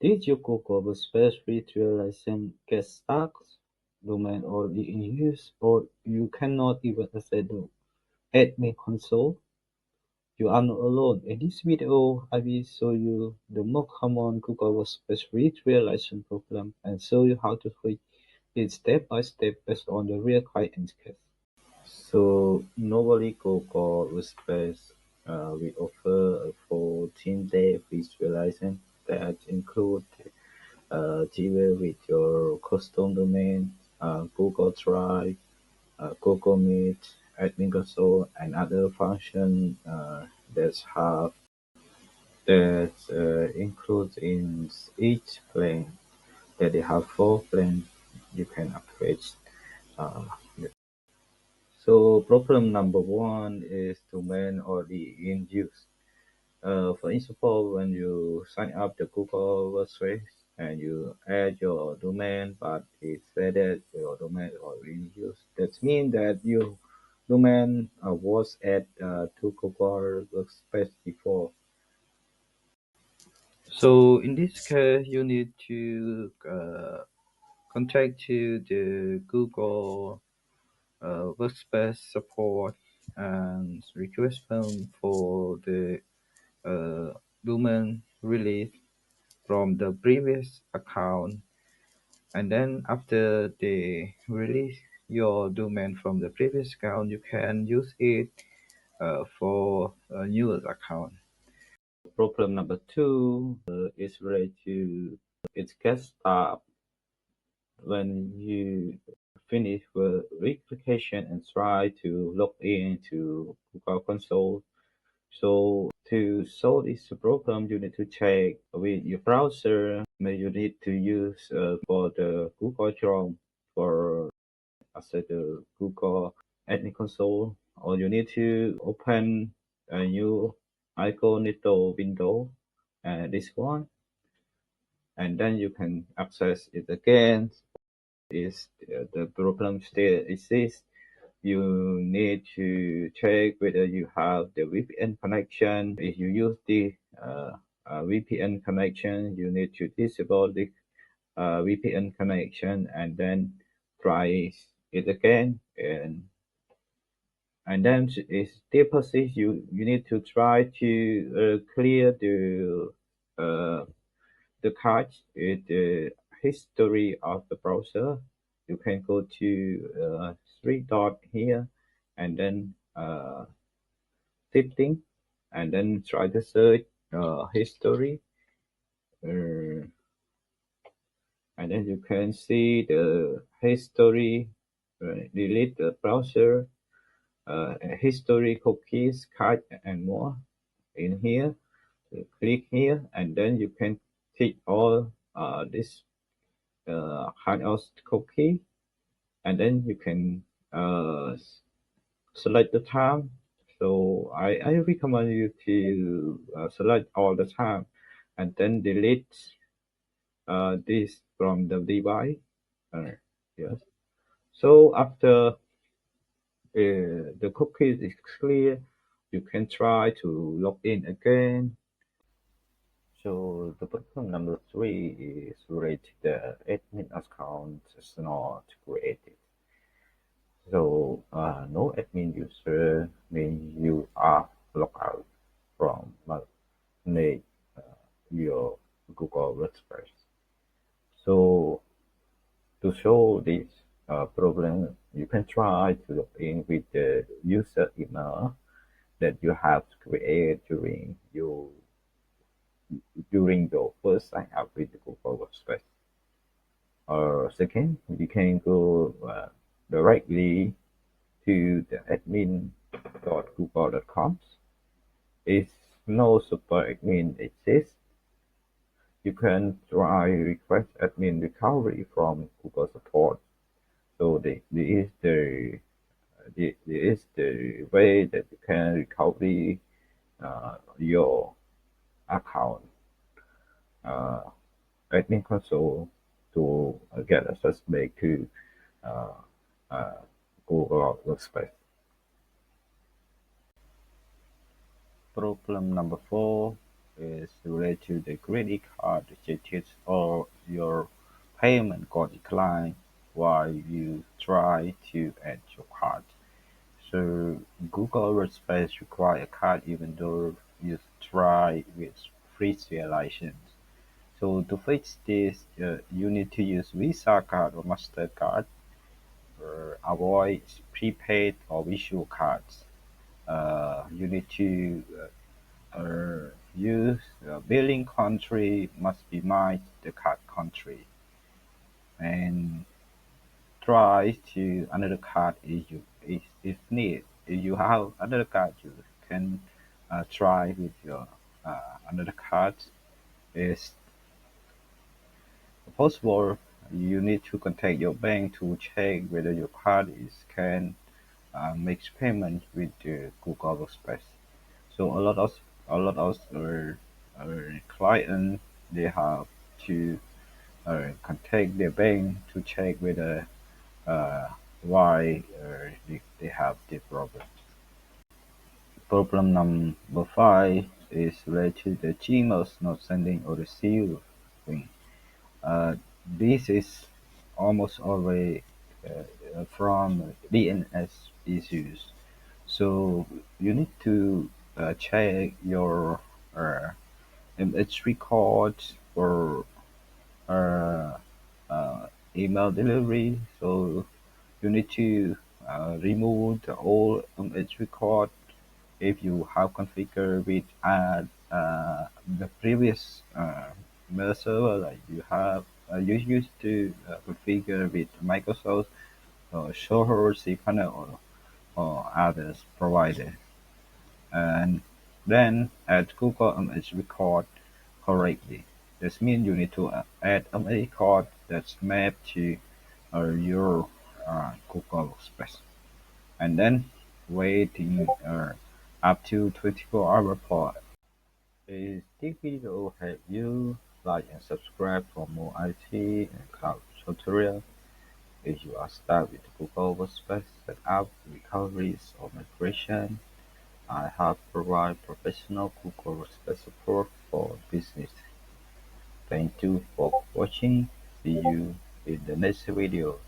Did your Google Workspace virtualization get stuck, domain already in use, or you cannot even access the admin console? You are not alone. In this video, I will show you the most common Google Workspace virtualization problem and show you how to fix it step by step based on the real client case. So normally Google Workspace we offer a 14-day visualization that includes Gmail with your custom domain, Google Drive, Google Meet, admin console, and other functions that include in each plan. That they have 4 plans you can upgrade. Uh, so problem number one is domain already in use. For example, when you sign up the Google Workspace and you add your domain, but it said that your domain is already in use. That means that your domain was added to Google Workspace before. So in this case, you need to contact to the Google Workspace support and request them for the domain release from the previous account, and then after they release your domain from the previous account, you can use it for a new account. Problem number two is related to it gets stuck when you finish the verification and try to log in to Google Console. So to solve this problem, you need to check with your browser. Maybe you need to use for the Google Chrome for access the Google Admin Console, or you need to open a new incognito window, this one, and then you can access it again. Is the problem still exists? You need to check whether you have the VPN connection. If you use the VPN connection, you need to disable the VPN connection and then try it again. And then it still persists. You need to try to clear uh, the cache with the history of the browser. You can go to three dot here and then setting and then try to search history, uh, and then you can see the history, delete the browser, history, cookies, cache, and more in here. You click here and then you can tick all this kind of cookie, and then you can select the time. So I recommend you to select all the time and then delete this from the device. Yes. So after the cookie is clear, you can try to log in again. So the problem number three is related to the admin account is not created. So no admin user means you are logged out from manage your Google Workspace. So to show this problem, you can try to log in with the user email that you have created during your first sign up with the Google Workspace. Or second, you can go directly to the admin.google.com. If no super admin exists, you can try request admin recovery from Google support. So this is the way that you can recover your account admin console to get access back to uh, uh, Google Workspace. Problem number four is related to the credit card rejected or your payment got declined while you try to add your card. So Google Workspace require a card even though you try with free license. So to fix this, you need to use Visa card or MasterCard or avoid prepaid or visual cards. You need to use billing country must be my the card country and try to another card if need. If you have another card, you can try with your another card. Is possible. You need to contact your bank to check whether your card is can makes payment with the Google Workspace. So a lot of client they have to contact their bank to check whether uh, why they have the problem. Problem number five is related to the Gmail's not sending or receiving. This is almost always from DNS issues. So you need to check your uh, image record for uh, email delivery. So you need to remove the old image record if you have configured with the previous mail server like you have you used to configure with Microsoft or Soho, cPanel or others provided, and then add Google image record correctly. This means you need to add image record that's mapped to your Google Workspace, and then waiting up to 24 hours for is this video help you like and subscribe for more IT and cloud tutorial. If you are stuck with Google Workspace setup, recoveries or migration, I have provide professional Google Workspace support for business. Thank you for watching. See you in the next video.